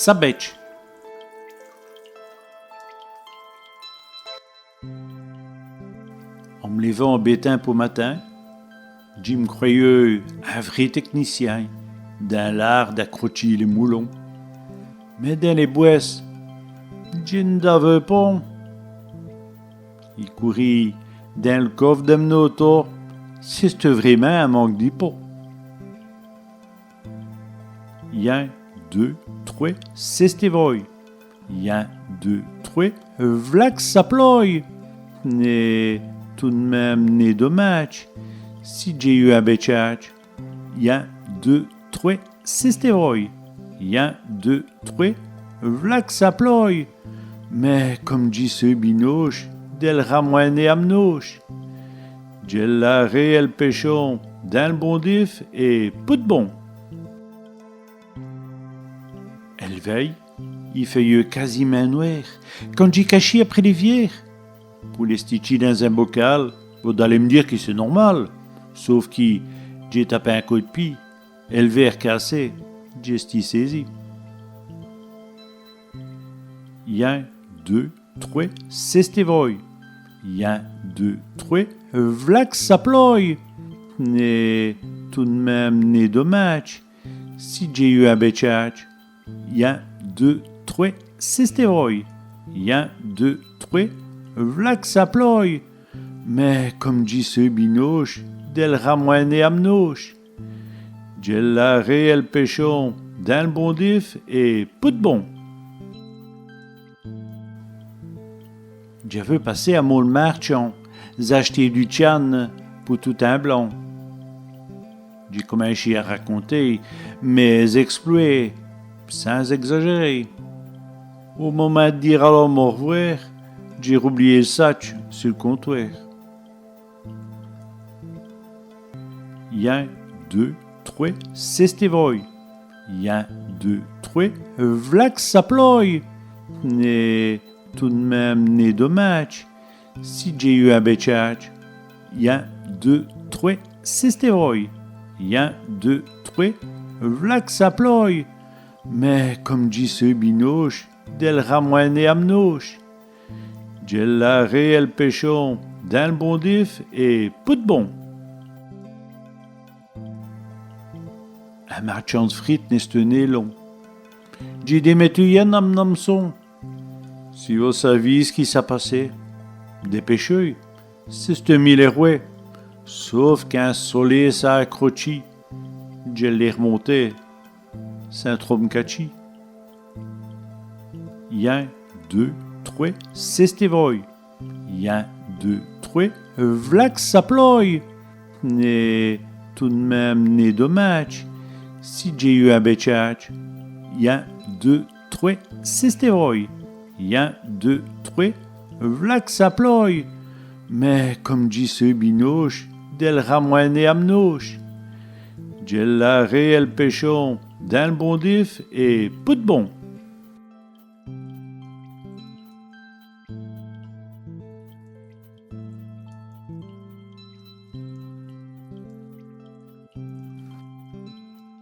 sa bêche. En me levant en bétain pour matin, Jim croyait un vrai technicien dans l'art d'accrocher les moulons. Mais dans les boisses, Jim n'avait pas. Il courit dans le coffre de mon auto, c'était vraiment un manque d'hypo. 1, 2, 3, c'est voy. 1, 2, 3, vlak ça ploie. Mais tout de même, n'est dommage. Si j'ai eu un béchage. 1, 2, 3, c'est voy. 1, 2, 3, vlak ça ploie. Mais comme dit ce binoche, del ramoine amnoche. J'ai la réelle péchon dans le bon diff et pas de bon. Elle veille, il fait quasiment noir, quand j'ai caché après les vières. Pour les stitcher dans un bocal, vous allez me dire que c'est normal, sauf que j'ai tapé un coup de pied, et le verre cassé, j'ai saisi. 1, 2, 3, c'est voy. 1, 2, 3, vlak ça ploie. Mais tout de même, n'est dommage. Si j'ai eu un béchage. 1, 2, 3, c'est voy. 1, 2, 3, vlak ça ploie. Mais comme dit ce binoche, del ramoine amnoche. J'ai la réelle péchon dans le bon diff et pas de bon. Je veux passer à mon marchand, acheter du tchan pour tout un blanc. J'ai commencé à raconter mes exploits, sans exagérer. Au moment de dire alors au revoir, j'ai oublié le sac sur le comptoir. 1, 2, 3, c'est voy. 1, 2, 3, vlak ça ploie. Mais tout de même, n'est dommage. Si j'ai eu un béchage. 1, 2, 3, c'est voy. 1, 2, 3, vlak ça ploie. Mais comme dit ce binoche, del ramoine amnoche. J'ai la réelle péchon dans le bon diff et pas de bon. Un marchand de frites n'est long. J'ai des métuyennes à m'namson. Si vous saviez ce qui s'est passé, dépêchez, c'est ce mille roues. Sauf qu'un soleil s'est accroché, je l'ai remonté, c'est un tromcachi. 1, 2, 3, c'est voy. 1, 2, 3, vlak ça ploie. Mais tout de même, n'est dommage. Si j'ai eu un béchage. 1, 2, 3, c'est voy. 1, 2, 3, vlak ça ploie. Mais comme dit ce binoche, del ramoine amnoche. J'ai la réelle péchon dans le bon diff et pas de bon.